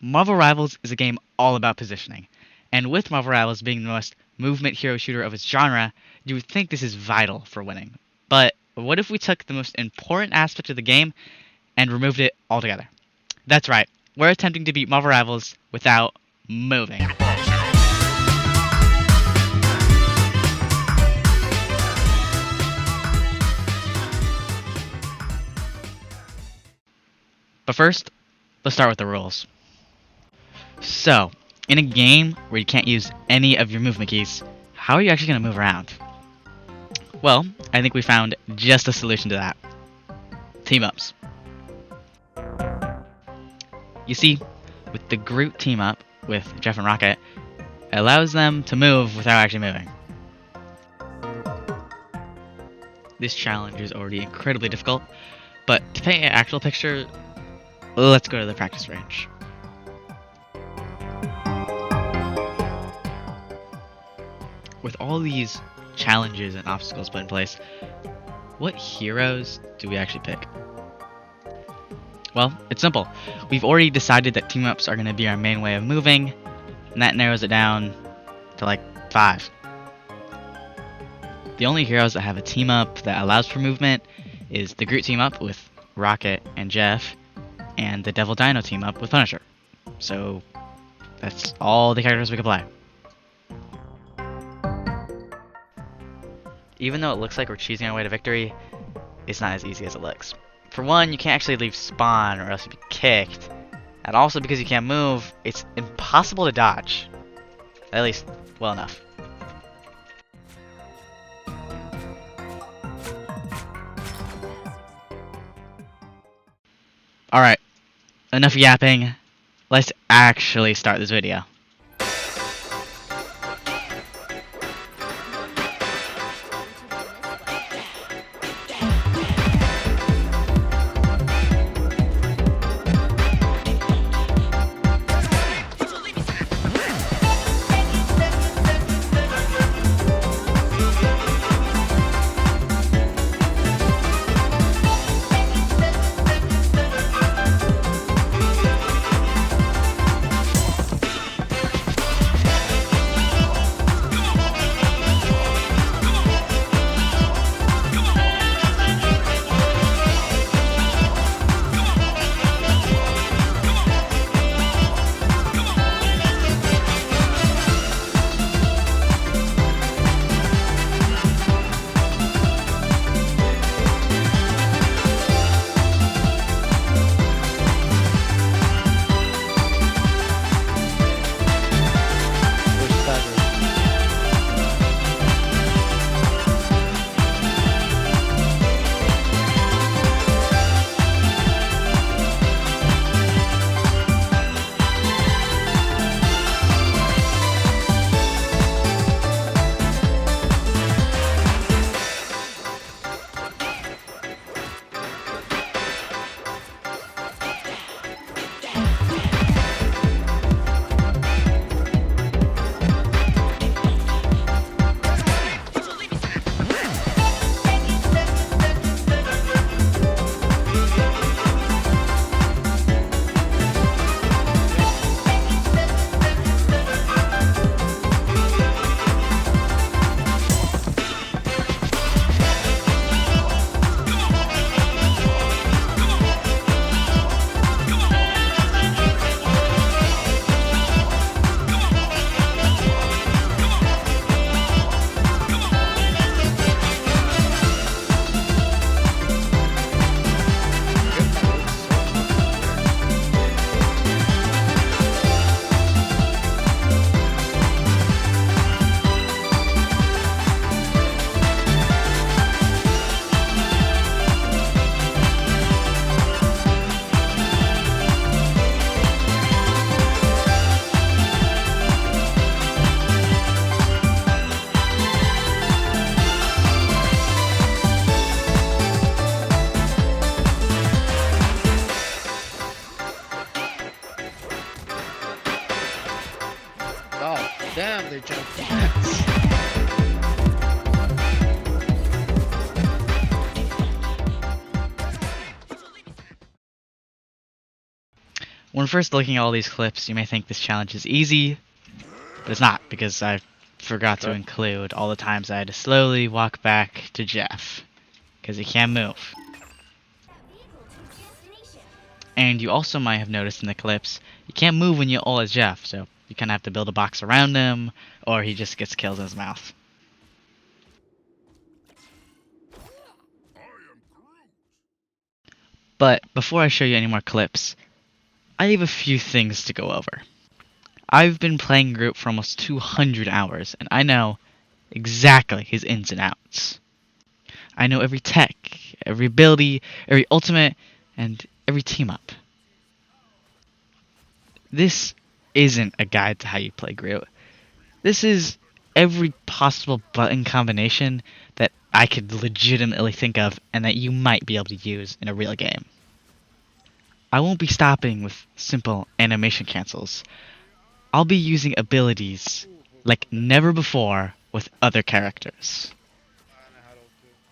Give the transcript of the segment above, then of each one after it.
Marvel Rivals is a game all about positioning, and with Marvel Rivals being the most movement hero shooter of its genre, you would think this is vital for winning. But what if we took the most important aspect of the game and removed it altogether? That's right, we're attempting to beat Marvel Rivals without moving. But first, let's start with the rules. So, in a game where you can't use any of your movement keys, how are you actually going to move around? Well, I think we found just a solution to that. Team-ups. You see, with the Groot team-up with Jeff and Rocket, it allows them to move without actually moving. This challenge is already incredibly difficult, but to paint an actual picture, let's go to the practice range. With all these challenges and obstacles put in place, what heroes do we actually pick? Well, it's simple. We've already decided that team-ups are going to be our main way of moving, and that narrows it down to like 5. The only heroes that have a team-up that allows for movement is the Groot team-up with Rocket and Jeff, and the Devil Dino team-up with Punisher. So, that's all the characters we can play. Even though it looks like we're cheesing our way to victory, it's not as easy as it looks. For one, you can't actually leave spawn or else you'll be kicked. And also because you can't move, it's impossible to dodge. At least, well enough. Alright, enough yapping. Let's actually start this video. Damn, they jumped the fence. One When first looking at all these clips, you may think this challenge is easy, but it's not, because I forgot to include all the times I had to slowly walk back to Jeff, because he can't move. And you also might have noticed in the clips, you can't move when you ult as Jeff, so you kind of have to build a box around him, or he just gets kills in his mouth. But before I show you any more clips, I have a few things to go over. I've been playing Groot for almost 200 hours, and I know exactly his ins and outs. I know every tech, every ability, every ultimate, and every team up. This isn't a guide to how you play Groot. This is every possible button combination that I could legitimately think of and that you might be able to use in a real game. I won't be stopping with simple animation cancels. I'll be using abilities like never before with other characters.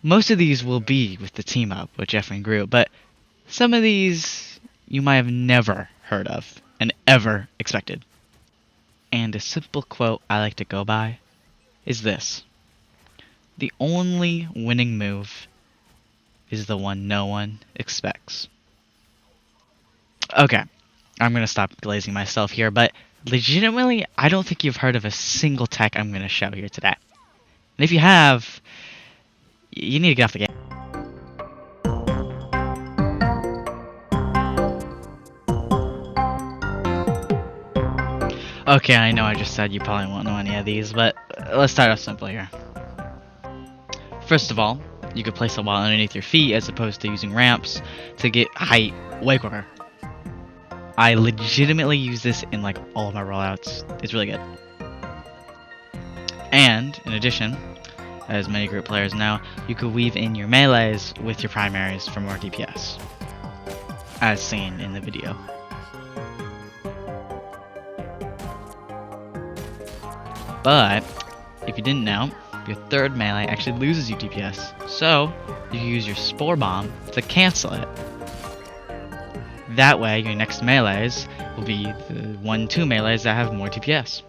Most of these will be with the team up with Jeff and Groot, but some of these you might have never heard of and ever expected. And a simple quote I like to go by is this: the only winning move is the one no one expects. Okay, I'm gonna stop glazing myself here, but legitimately, I don't think you've heard of a single tech I'm gonna show here today. And if you have, you need to get off the game. Okay, I know I just said you probably won't know any of these, but let's start off simple here. First of all, you could place a wall underneath your feet as opposed to using ramps to get height way quicker. I legitimately use this in like all of my rollouts. It's really good. And in addition, as many group players know, you could weave in your melees with your primaries for more DPS, as seen in the video. But if you didn't know, your third melee actually loses you DPS, so you can use your Spore Bomb to cancel it. That way, your next melees will be the 1-2 melees that have more DPS.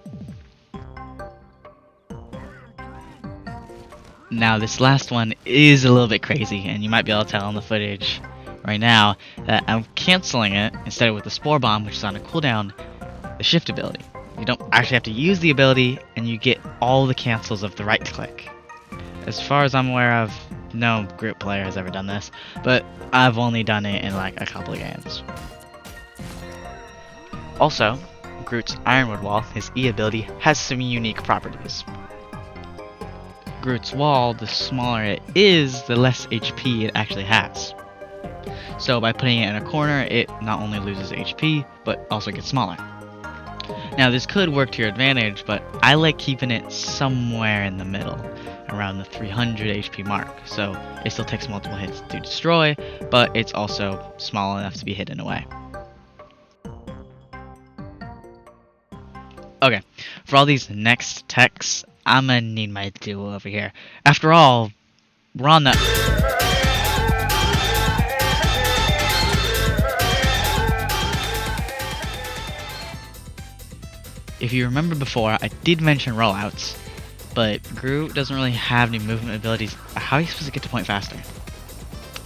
Now, this last one is a little bit crazy, and you might be able to tell on the footage right now that I'm canceling it instead of with the Spore Bomb, which is on a cooldown, the Shift ability. You don't actually have to use the ability, and you get all the cancels of the right click. As far as I'm aware of, no group player has ever done this, but I've only done it in like a couple of games. Also, Groot's Ironwood Wall, his E ability, has some unique properties. Groot's wall, the smaller it is, the less HP it actually has. So by putting it in a corner, it not only loses HP, but also gets smaller. Now this could work to your advantage, but I like keeping it somewhere in the middle, around the 300 HP mark, so it still takes multiple hits to destroy, but it's also small enough to be hidden away. Okay, for all these next techs, I'm gonna need my duo over here. After all, we're on the... If you remember before, I did mention rollouts, but Groot doesn't really have any movement abilities. How are you supposed to get to point faster?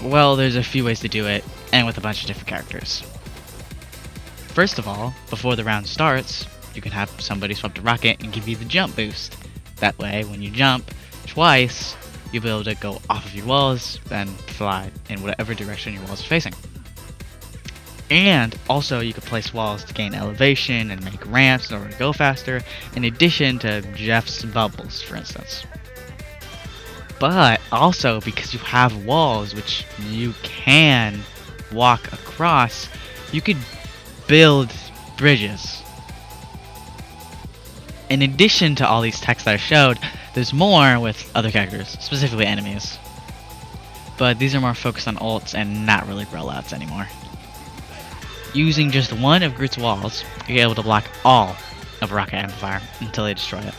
Well, there's a few ways to do it, and with a bunch of different characters. First of all, before the round starts, you can have somebody swap a rocket and give you the jump boost. That way, when you jump twice, you'll be able to go off of your walls and fly in whatever direction your walls are facing. And also, you could place walls to gain elevation and make ramps in order to go faster, in addition to Jeff's bubbles, for instance. But also, because you have walls which you can walk across, you could build bridges. In addition to all these techs that I showed, there's more with other characters, specifically enemies. But these are more focused on ults and not really rollouts anymore. Using just one of Groot's walls, you're able to block all of Rocket Amplifier until they destroy it.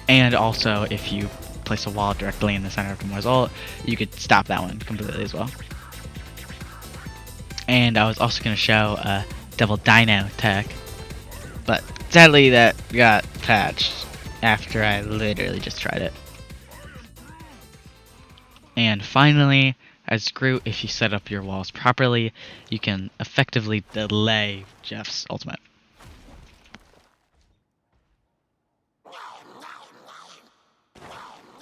And also, if you place a wall directly in the center of Gamora's ult, you could stop that one completely as well. And I was also going to show a double dino tech, but sadly that got patched after I literally just tried it. And finally, as Groot, if you set up your walls properly, you can effectively delay Jeff's ultimate.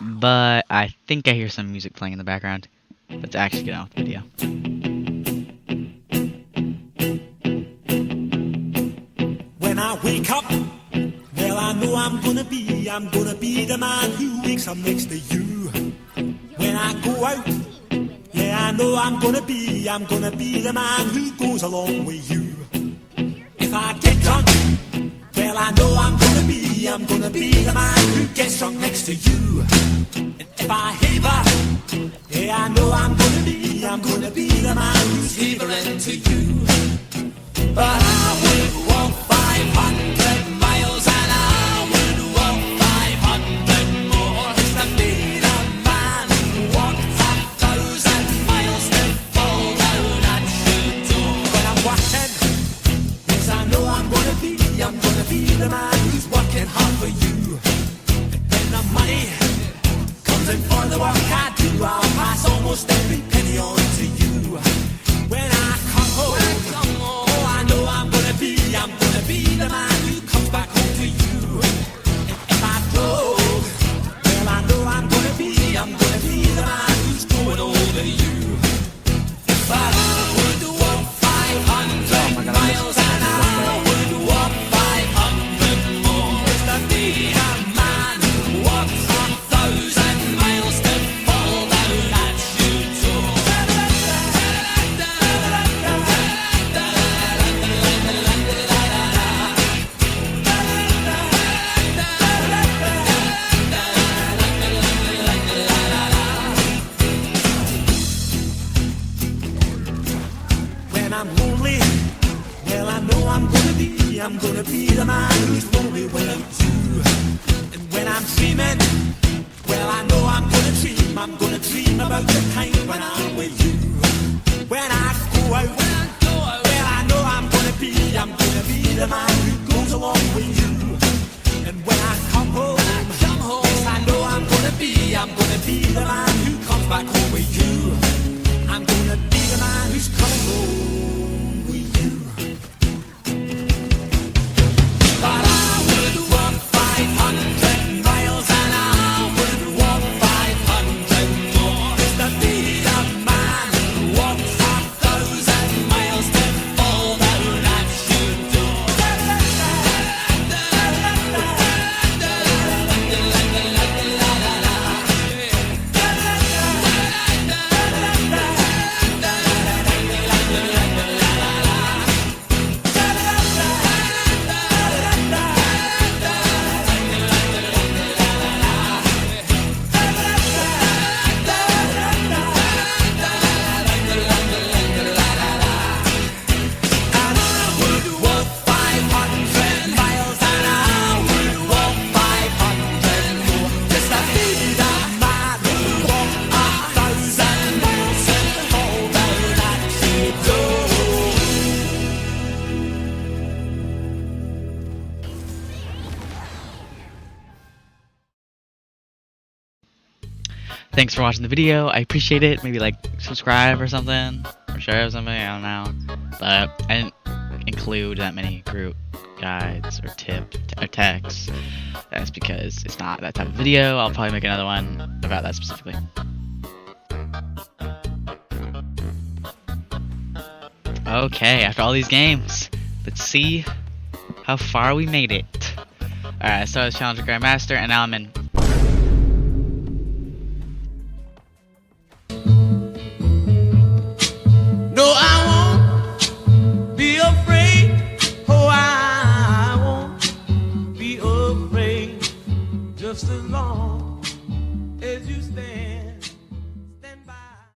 But I think I hear some music playing in the background. Let's actually get on with the video. When I wake up, well, I know I'm gonna be the man who wakes up next to you. When I go out, yeah, I know I'm gonna be the man who goes along with you. If I get drunk, well, I know I'm gonna be the man who gets drunk next to you. And if I haver, yeah, I know I'm gonna be the man who's havering to you. But I would walk 500 miles and I would walk 500 more just to be the man who walked 1,000 miles to fall down at your door. When I'm working, yes, I know I'm gonna be the man who's working hard for you. And when the money comes in for the work I do, I'll pass almost every penny on to you. When I come home, I know I'm gonna be the man who comes back home to you. And if I broke, well, I know I'm gonna be the man who's going over you. But I would walk 500 miles and I would walk 500 more just to be the man who walks 1,000 miles to fall down at your door. When I'm lonely, well, I know I'm gonna be the man who's lonely without you. And when I'm dreaming, well, I know I'm gonna dream about the time when I'm with you. When I go out, well, I know I'm gonna be the man who goes along with you. And when I come home, yes, I know I'm gonna be the man who comes back home with you. I'm gonna be the man who's coming home with you. But I would walk 500 miles and I would walk 500 more just to be the man who walks 1,000 miles to fall down at your door. And I would walk 500 miles and I would walk 500 more just to be the man who walked 1,000 miles to fall down at your door. Thanks for watching the video. I appreciate it. Maybe like subscribe or something, or share or something. I don't know. But I didn't include that many group guides or texts. That's because it's not that type of video. I'll probably make another one about that specifically. Okay, after all these games, let's see how far we made it. Alright, I started as Challenger Grandmaster, and now I'm in